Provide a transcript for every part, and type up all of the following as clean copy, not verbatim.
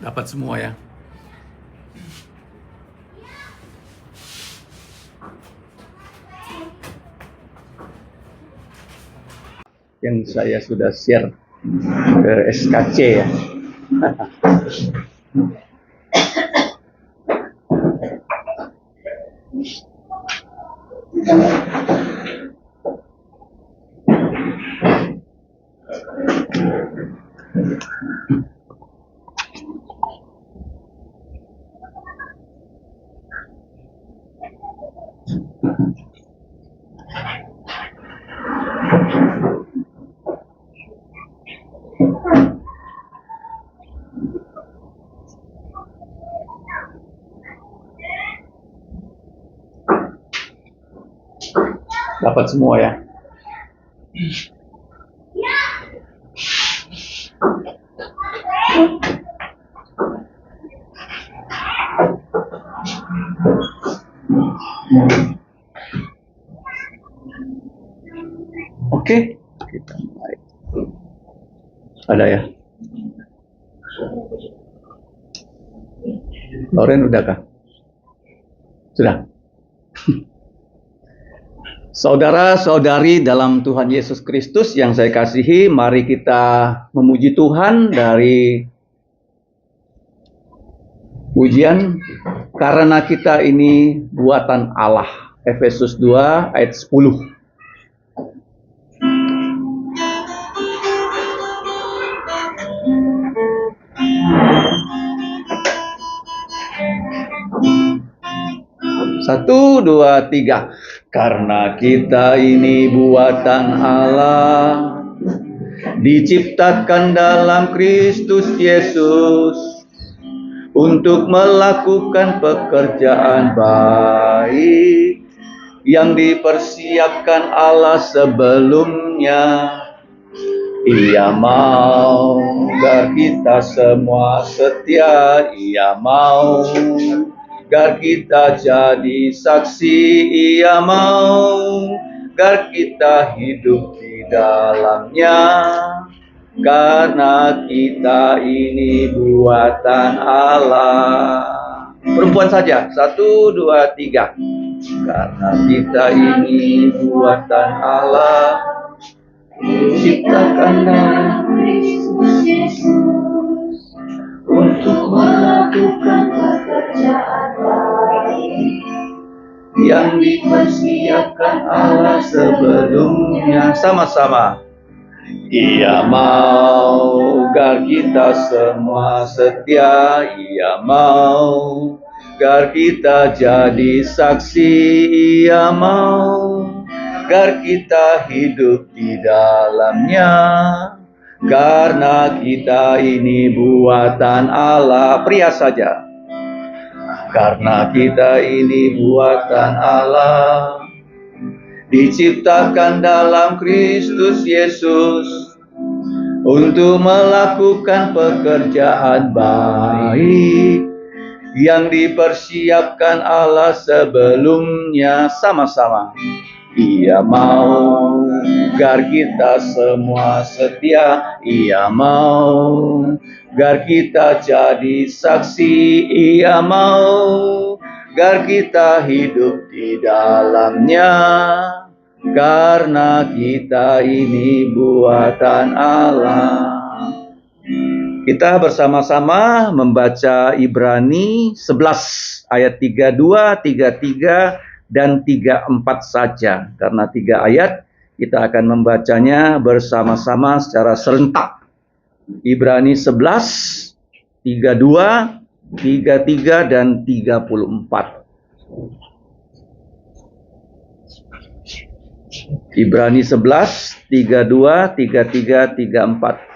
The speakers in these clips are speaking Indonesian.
Dapat semua ya. Yang saya sudah share ke SKC ya. Dapat semua ya. Oke, kita mulai. Ada ya? Loren udah kah? Sudah. Saudara-saudari dalam Tuhan Yesus Kristus yang saya kasihi, mari kita memuji Tuhan dari pujian karena kita ini buatan Allah. Efesus 2 ayat 10. Satu, dua, tiga. Karena kita ini buatan Allah, diciptakan dalam Kristus Yesus, untuk melakukan pekerjaan baik, yang dipersiapkan Allah sebelumnya. Ia mau agar kita semua setia, Ia mau agar kita jadi saksi, Ia mau agar kita hidup di dalamnya, karena kita ini buatan Allah. Perempuan saja, 1, 2, 3. Karena kita ini buatan Allah, diciptakan dalam Kristus Yesus, untuk melakukan pekerjaan baik, yang dipersiapkan Allah sebelumnya. Sama-sama. Ia mau agar kita semua setia, Ia mau agar kita jadi saksi, Ia mau agar kita hidup di dalamnya, karena kita ini buatan Allah. Pria saja. Karena kita ini buatan Allah, diciptakan dalam Kristus Yesus, untuk melakukan pekerjaan baik, yang dipersiapkan Allah sebelumnya. Sama-sama. Ia mau agar kita semua setia, Ia mau agar kita jadi saksi, Ia mau agar kita hidup di dalamnya, karena kita ini buatan Allah. Kita bersama-sama membaca Ibrani 11 ayat 32, 33 dan 34 saja. Karena 3 ayat kita akan membacanya bersama-sama secara serentak. Ibrani 11, 32, 33 dan 34. Ibrani 11, 32, 33, 34.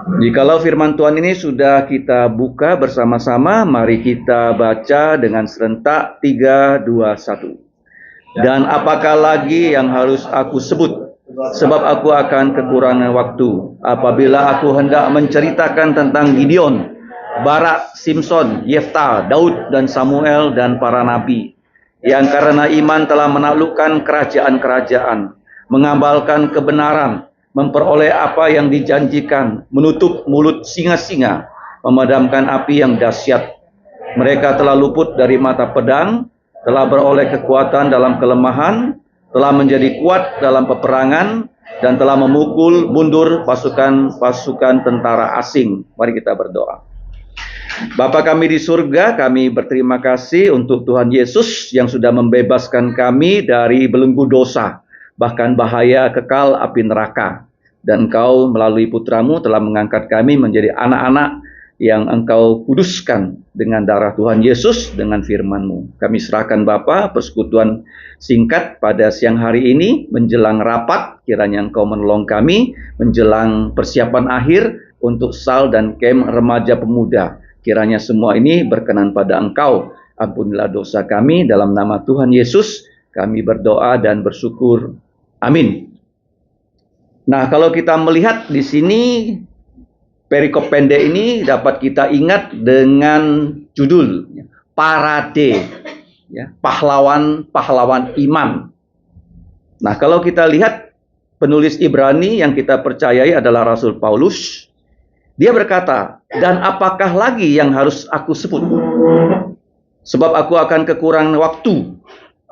Jikalau firman Tuhan ini sudah kita buka bersama-sama, mari kita baca dengan serentak 3, 2, 1. Dan apakah lagi yang harus aku sebut? Sebab aku akan kekurangan waktu. Apabila aku hendak menceritakan tentang Gideon, Barak, Simson, Yefta, Daud, dan Samuel, dan para nabi, yang karena iman telah menaklukkan kerajaan-kerajaan, mengamalkan kebenaran, memperoleh apa yang dijanjikan, menutup mulut singa-singa, memadamkan api yang dahsyat. Mereka telah luput dari mata pedang, telah beroleh kekuatan dalam kelemahan, telah menjadi kuat dalam peperangan, dan telah memukul mundur pasukan-pasukan tentara asing. Mari kita berdoa. Bapa kami di surga, kami berterima kasih untuk Tuhan Yesus yang sudah membebaskan kami dari belenggu dosa, bahkan bahaya kekal api neraka. Dan Engkau melalui putramu telah mengangkat kami menjadi anak-anak yang Engkau kuduskan dengan darah Tuhan Yesus, dengan firman-Mu. Kami serahkan Bapa persekutuan singkat pada siang hari ini, menjelang rapat, kiranya Engkau menolong kami, menjelang persiapan akhir untuk SAL dan Camp Remaja Pemuda. Kiranya semua ini berkenan pada Engkau. Ampunilah dosa kami, dalam nama Tuhan Yesus kami berdoa dan bersyukur. Amin. Nah, kalau kita melihat di sini, perikop pendek ini dapat kita ingat dengan judul Parade, ya, pahlawan-pahlawan iman. Nah, kalau kita lihat penulis Ibrani yang kita percayai adalah Rasul Paulus, dia berkata, dan apakah lagi yang harus aku sebut? Sebab aku akan kekurangan waktu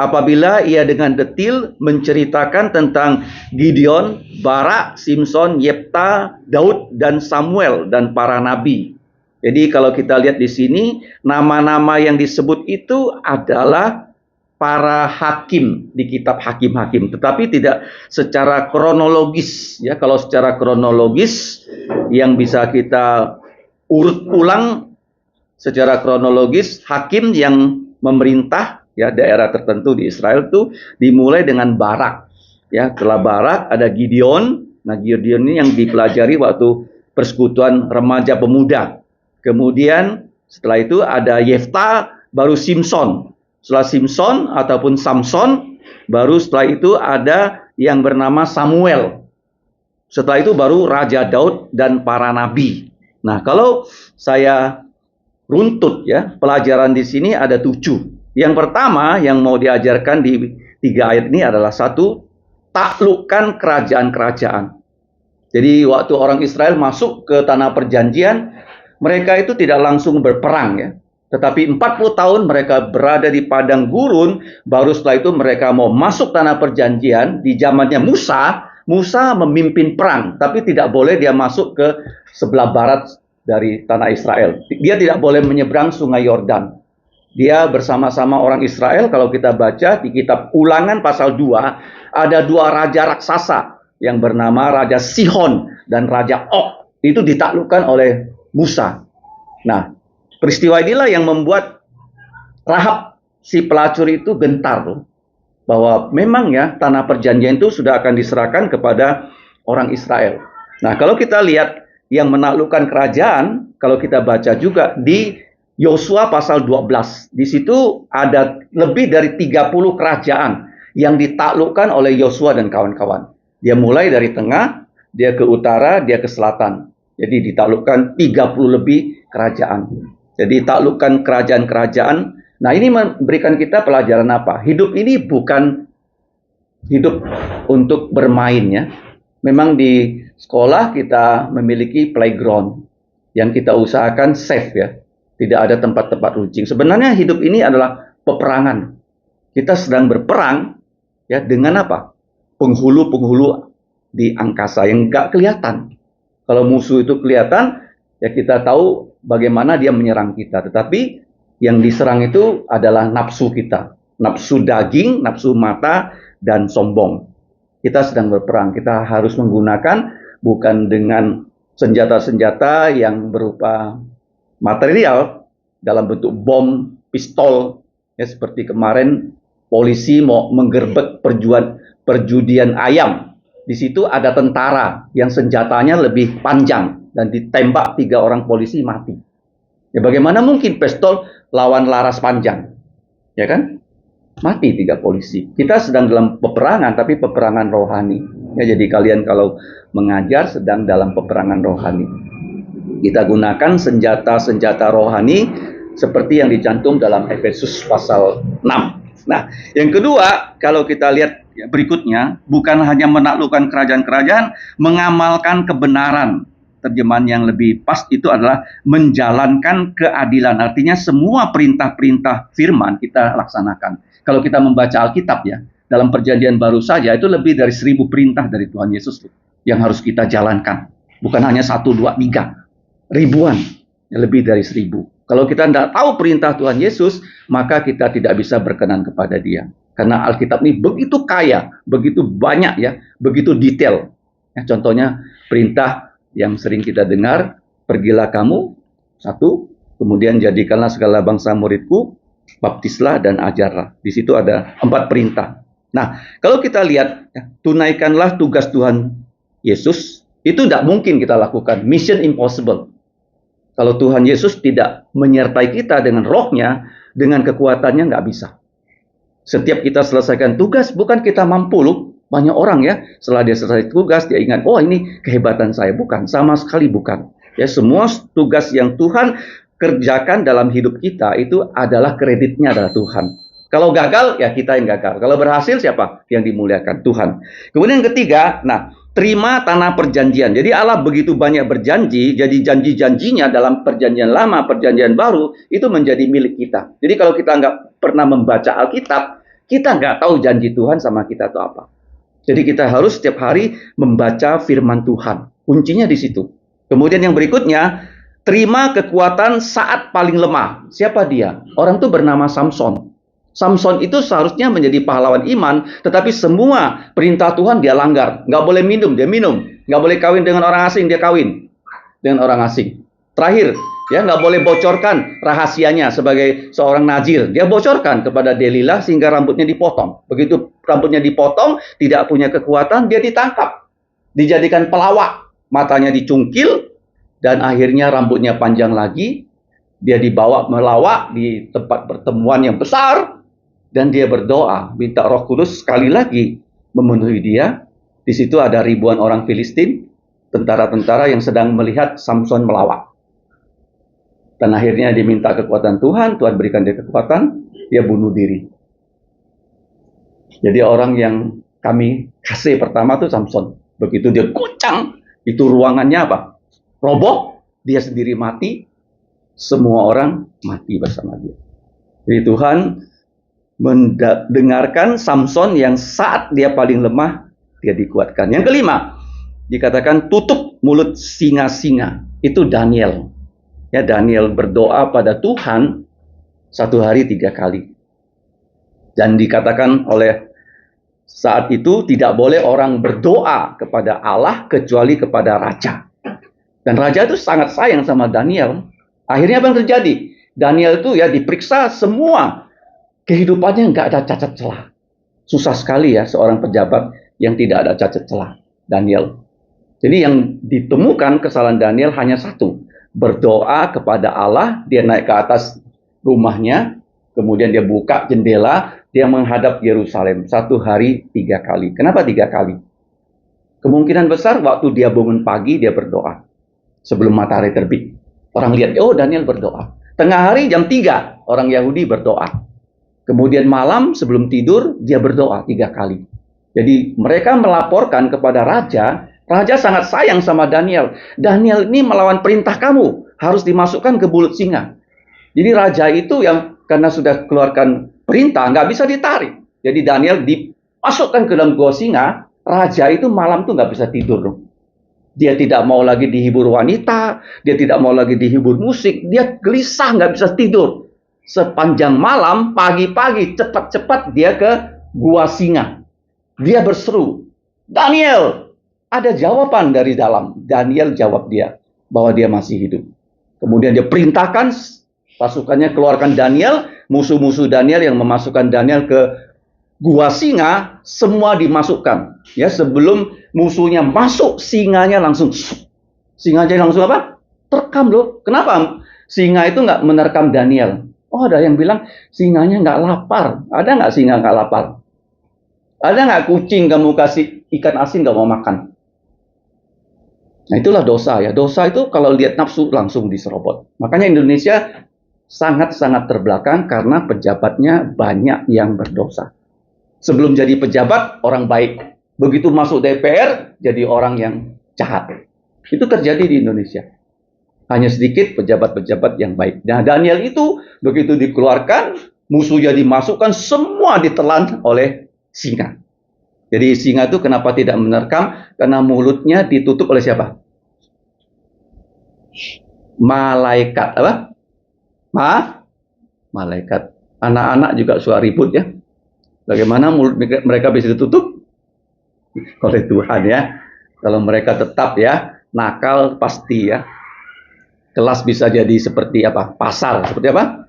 apabila ia dengan detil menceritakan tentang Gideon, Barak, Simson, Yefta, Daud, dan Samuel, dan para nabi. Jadi kalau kita lihat di sini, nama-nama yang disebut itu adalah para hakim di kitab Hakim-Hakim, tetapi tidak secara kronologis. Ya, kalau secara kronologis yang bisa kita urut ulang secara kronologis, hakim yang memerintah ya daerah tertentu di Israel itu dimulai dengan Barak. Ya, setelah Barak ada Gideon. Nah, Gideon ini yang dipelajari waktu persekutuan remaja pemuda. Kemudian setelah itu ada Yefta, baru Simson. Setelah Simson ataupun Samson, baru setelah itu ada yang bernama Samuel. Setelah itu baru Raja Daud dan para nabi. Nah, kalau saya runtut ya, pelajaran di sini ada 7. Yang pertama yang mau diajarkan di 3 ayat ini adalah 1, taklukkan kerajaan-kerajaan. Jadi waktu orang Israel masuk ke tanah perjanjian, mereka itu tidak langsung berperang ya. Tetapi 40 tahun mereka berada di padang gurun, baru setelah itu mereka mau masuk tanah perjanjian. Di zamannya Musa memimpin perang, tapi tidak boleh dia masuk ke sebelah barat dari tanah Israel. Dia tidak boleh menyeberang sungai Yordan. Dia bersama-sama orang Israel, kalau kita baca di kitab Ulangan pasal 2, ada 2 raja raksasa yang bernama Raja Sihon dan Raja Og. Itu ditaklukkan oleh Musa. Nah, peristiwa inilah yang membuat Rahab si pelacur itu gentar loh, bahwa memang ya tanah perjanjian itu sudah akan diserahkan kepada orang Israel. Nah, kalau kita lihat yang menaklukkan kerajaan, kalau kita baca juga di Yosua pasal 12, di situ ada lebih dari 30 kerajaan yang ditaklukkan oleh Yosua dan kawan-kawan. Dia mulai dari tengah, dia ke utara, dia ke selatan. Jadi ditaklukkan 30 lebih kerajaan. Jadi taklukkan kerajaan-kerajaan. Nah, ini memberikan kita pelajaran apa? Hidup ini bukan hidup untuk bermain ya. Memang di sekolah kita memiliki playground yang kita usahakan safe ya. Tidak ada tempat-tempat runcing. Sebenarnya hidup ini adalah peperangan. Kita sedang berperang ya dengan apa? Penghulu-penghulu di angkasa yang nggak kelihatan. Kalau musuh itu kelihatan, ya kita tahu bagaimana dia menyerang kita. Tetapi yang diserang itu adalah nafsu kita. Nafsu daging, nafsu mata, dan sombong. Kita sedang berperang. Kita harus menggunakan bukan dengan senjata-senjata yang berupa material dalam bentuk bom, pistol. Ya, seperti kemarin polisi mau menggerbek perjudian ayam. Di situ ada tentara yang senjatanya lebih panjang dan ditembak 3 orang polisi mati. Ya, bagaimana mungkin pistol lawan laras panjang? Ya kan? Mati 3 polisi. Kita sedang dalam peperangan, tapi peperangan rohani. Ya, jadi kalian kalau mengajar sedang dalam peperangan rohani. Kita gunakan senjata-senjata rohani seperti yang dicantum dalam Efesus pasal 6. Nah, yang kedua, kalau kita lihat berikutnya, bukan hanya menaklukkan kerajaan-kerajaan, mengamalkan kebenaran. Terjemahan yang lebih pas itu adalah menjalankan keadilan. Artinya semua perintah-perintah firman kita laksanakan. Kalau kita membaca Alkitab ya, dalam perjanjian baru saja itu lebih dari 1000 perintah dari Tuhan Yesus yang harus kita jalankan. Bukan hanya 1, 2, 3. Ribuan, lebih dari 1000. Kalau kita tidak tahu perintah Tuhan Yesus, maka kita tidak bisa berkenan kepada Dia. Karena Alkitab ini begitu kaya, begitu banyak ya, begitu detail. Ya, contohnya perintah yang sering kita dengar, pergilah kamu, 1, kemudian jadikanlah segala bangsa muridku, baptislah dan ajarlah. Di situ ada 4 perintah. Nah, kalau kita lihat, ya, tunaikanlah tugas Tuhan Yesus, itu tidak mungkin kita lakukan. Mission impossible. Kalau Tuhan Yesus tidak menyertai kita dengan rohnya, dengan kekuatannya nggak bisa. Setiap kita selesaikan tugas, bukan kita mampu loh. Banyak orang ya, setelah dia selesai tugas, dia ingat, oh ini kehebatan saya. Bukan, sama sekali bukan. Ya, semua tugas yang Tuhan kerjakan dalam hidup kita, itu adalah kreditnya adalah Tuhan. Kalau gagal, ya kita yang gagal. Kalau berhasil, siapa yang dimuliakan? Tuhan. Kemudian yang ketiga, nah, terima tanah perjanjian. Jadi Allah begitu banyak berjanji, jadi janji-janjinya dalam perjanjian lama, perjanjian baru, itu menjadi milik kita. Jadi kalau kita nggak pernah membaca Alkitab, kita nggak tahu janji Tuhan sama kita itu apa. Jadi kita harus setiap hari membaca firman Tuhan. Kuncinya di situ. Kemudian yang berikutnya, terima kekuatan saat paling lemah. Siapa dia? Orang itu bernama Samson. Samson itu seharusnya menjadi pahlawan iman, tetapi semua perintah Tuhan dia langgar. Nggak boleh minum, dia minum. Nggak boleh kawin dengan orang asing, dia kawin dengan orang asing. Terakhir, ya nggak boleh bocorkan rahasianya sebagai seorang nazir. Dia bocorkan kepada Delilah sehingga rambutnya dipotong. Begitu rambutnya dipotong, tidak punya kekuatan, dia ditangkap. Dijadikan pelawak, matanya dicungkil, dan akhirnya rambutnya panjang lagi. Dia dibawa melawak di tempat pertemuan yang besar, dan dia berdoa, minta Roh Kudus sekali lagi memenuhi dia. Di situ ada ribuan orang Filistin, tentara-tentara yang sedang melihat Samson melawak. Dan akhirnya dia minta kekuatan Tuhan, Tuhan berikan dia kekuatan, dia bunuh diri. Jadi orang yang kami kasih pertama itu Samson. Begitu dia goncang, itu ruangannya apa? Roboh, dia sendiri mati, semua orang mati bersama dia. Jadi Tuhan mendengarkan Samson yang saat dia paling lemah, dia dikuatkan. Yang kelima, dikatakan tutup mulut singa-singa. Itu Daniel. Ya, Daniel berdoa pada Tuhan 1 hari 3 kali. Dan dikatakan oleh saat itu tidak boleh orang berdoa kepada Allah kecuali kepada raja. Dan raja itu sangat sayang sama Daniel. Akhirnya apa yang terjadi? Daniel itu ya diperiksa semua. Kehidupannya nggak ada cacat celah. Susah sekali ya seorang pejabat yang tidak ada cacat celah. Daniel. Jadi yang ditemukan kesalahan Daniel hanya satu. Berdoa kepada Allah, dia naik ke atas rumahnya, kemudian dia buka jendela, dia menghadap Yerusalem 1 hari 3 kali. Kenapa 3 kali? Kemungkinan besar waktu dia bangun pagi, dia berdoa. Sebelum matahari terbit. Orang lihat, oh Daniel berdoa. Tengah hari jam 3, orang Yahudi berdoa. Kemudian malam sebelum tidur, dia berdoa 3 kali. Jadi mereka melaporkan kepada raja, raja sangat sayang sama Daniel. Daniel ini melawan perintah kamu, harus dimasukkan ke mulut singa. Jadi raja itu yang karena sudah keluarkan perintah, nggak bisa ditarik. Jadi Daniel dimasukkan ke dalam gua singa, raja itu malam tuh nggak bisa tidur. Dia tidak mau lagi dihibur wanita, dia tidak mau lagi dihibur musik, dia gelisah nggak bisa tidur. Sepanjang malam, pagi-pagi, cepat-cepat dia ke gua singa. Dia berseru, Daniel, ada jawaban dari dalam. Daniel jawab dia, bahwa dia masih hidup. Kemudian dia perintahkan pasukannya keluarkan Daniel, musuh-musuh Daniel yang memasukkan Daniel ke gua singa, semua dimasukkan. Ya, sebelum musuhnya masuk, singanya langsung, singanya langsung apa? Terekam loh. Kenapa? Singa itu nggak menerkam Daniel. Oh, ada yang bilang singanya nggak lapar. Ada nggak singa nggak lapar? Ada nggak kucing kamu kasih ikan asin nggak mau makan? Nah itulah dosa ya. Dosa itu kalau lihat nafsu langsung diserobot. Makanya Indonesia sangat-sangat terbelakang karena pejabatnya banyak yang berdosa. Sebelum jadi pejabat, orang baik. Begitu masuk DPR, jadi orang yang jahat. Itu terjadi di Indonesia. Hanya sedikit pejabat-pejabat yang baik. Nah, Daniel itu begitu dikeluarkan, musuhnya dimasukkan, semua ditelan oleh singa. Jadi singa itu kenapa tidak menerkam? Karena mulutnya ditutup oleh siapa? Malaikat. Apa? Malaikat. Anak-anak juga suka ribut ya. Bagaimana mulut mereka bisa ditutup? Oleh Tuhan ya. Kalau mereka tetap ya, nakal pasti ya. Kelas bisa jadi seperti apa? Pasar. Seperti apa?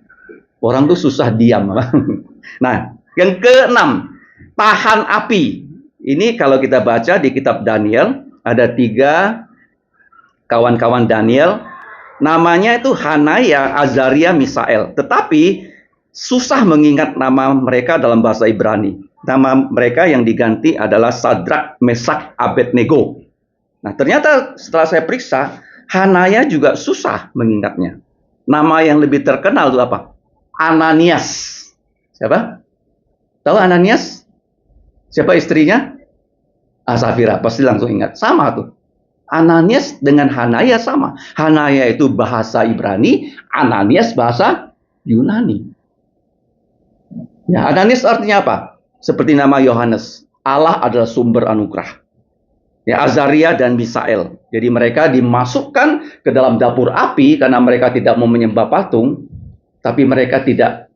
Orang tuh susah diam. Nah, yang keenam, tahan api. Ini kalau kita baca di kitab Daniel, ada 3 kawan-kawan Daniel. Namanya itu Hanaya, Azaria, Misael. Tetapi susah mengingat nama mereka dalam bahasa Ibrani. Nama mereka yang diganti adalah Sadrak, Mesak, Abednego. Nah, ternyata setelah saya periksa, Hanaya juga susah mengingatnya. Nama yang lebih terkenal itu apa? Ananias. Siapa? Tahu Ananias? Siapa istrinya? Safira. Pasti langsung ingat. Sama tuh. Ananias dengan Hanaya sama. Hanaya itu bahasa Ibrani, Ananias bahasa Yunani. Ya, Ananias artinya apa? Seperti nama Yohanes. Allah adalah sumber anugerah. Ya, Azaria dan Misael. Jadi mereka dimasukkan ke dalam dapur api karena mereka tidak mau menyembah patung, tapi mereka tidak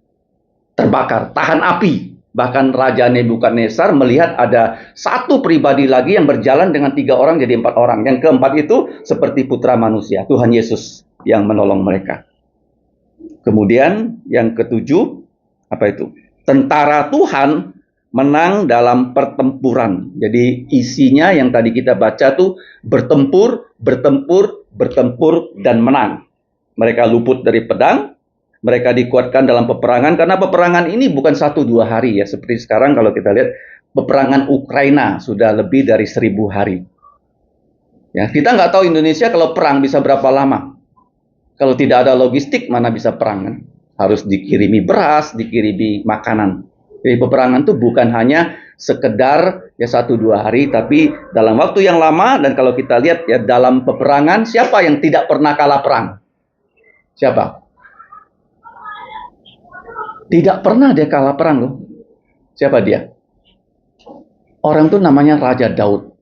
terbakar, tahan api. Bahkan Raja Nebukadnezar melihat ada satu pribadi lagi yang berjalan dengan 3 orang jadi 4 orang. Yang keempat itu seperti putra manusia, Tuhan Yesus yang menolong mereka. Kemudian yang ketujuh, apa itu? Tentara Tuhan menang dalam pertempuran. Jadi isinya yang tadi kita baca tuh bertempur, dan menang. Mereka luput dari pedang, mereka dikuatkan dalam peperangan, karena peperangan ini bukan 1-2 hari ya. Seperti sekarang kalau kita lihat peperangan Ukraina sudah lebih dari 1000 hari. Ya, kita nggak tahu Indonesia kalau perang bisa berapa lama. Kalau tidak ada logistik, mana bisa perang kan? Harus dikirimi beras, dikirimi makanan. Jadi peperangan itu bukan hanya sekedar ya 1-2 hari, tapi dalam waktu yang lama. Dan kalau kita lihat ya dalam peperangan, siapa yang tidak pernah kalah perang? Siapa? Tidak pernah dia kalah perang loh. Siapa dia? Orang itu namanya Raja Daud.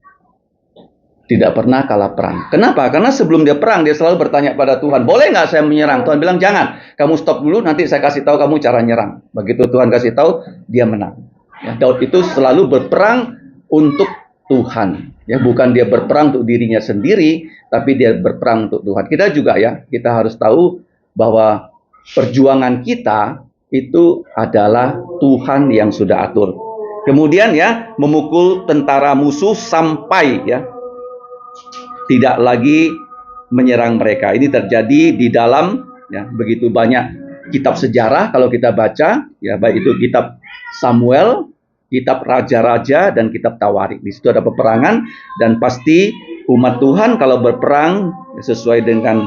Tidak pernah kalah perang. Kenapa? Karena sebelum dia perang, dia selalu bertanya pada Tuhan, boleh nggak saya menyerang? Tuhan bilang, jangan. Kamu stop dulu, nanti saya kasih tahu kamu cara nyerang. Begitu Tuhan kasih tahu, dia menang. Ya, Daud itu selalu berperang untuk Tuhan. Ya, bukan dia berperang untuk dirinya sendiri, tapi dia berperang untuk Tuhan. Kita juga ya, kita harus tahu bahwa perjuangan kita itu adalah Tuhan yang sudah atur. Kemudian ya, memukul tentara musuh sampai ya tidak lagi menyerang mereka. Ini terjadi di dalam ya begitu banyak kitab sejarah kalau kita baca ya, baik itu kitab Samuel, kitab raja-raja dan kitab Tawarik. Di situ ada peperangan dan pasti umat Tuhan kalau berperang sesuai dengan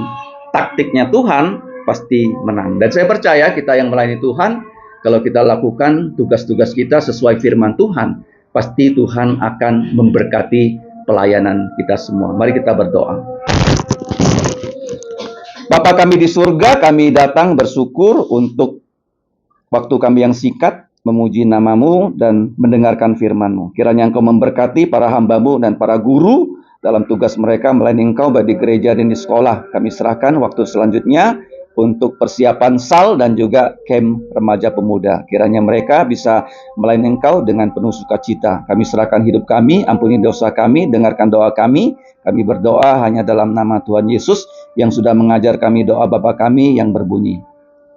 taktiknya Tuhan pasti menang. Dan saya percaya kita yang melayani Tuhan, kalau kita lakukan tugas-tugas kita sesuai firman Tuhan, pasti Tuhan akan memberkati pelayanan kita semua. Mari kita berdoa. Bapa kami di surga, kami datang bersyukur untuk waktu kami yang singkat memuji nama-Mu dan mendengarkan firman-Mu. Kiranya Engkau memberkati para hamba-Mu dan para guru dalam tugas mereka melayani Engkau baik di gereja dan di sekolah. Kami serahkan waktu selanjutnya untuk persiapan SAL dan juga camp remaja pemuda. Kiranya mereka bisa melayani Engkau dengan penuh sukacita. Kami serahkan hidup kami, ampuni dosa kami, dengarkan doa kami. Kami berdoa hanya dalam nama Tuhan Yesus yang sudah mengajar kami doa Bapa kami yang berbunyi,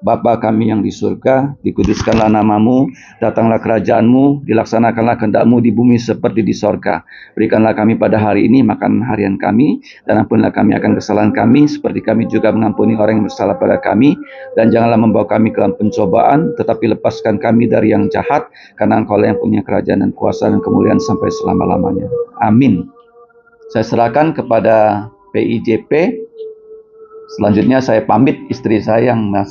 Bapa kami yang di surga, dikuduskanlah nama-Mu, datanglah kerajaan-Mu, dilaksanakanlah kehendak-Mu di bumi seperti di sorga. Berikanlah kami pada hari ini makanan harian kami, dan ampunilah kami akan kesalahan kami, seperti kami juga mengampuni orang yang bersalah pada kami. Dan janganlah membawa kami ke dalam pencobaan, tetapi lepaskan kami dari yang jahat, karena Engkau-lah yang punya kerajaan dan kuasa dan kemuliaan sampai selama-lamanya. Amin. Saya serahkan kepada PIJP. Selanjutnya saya pamit, istri saya yang masih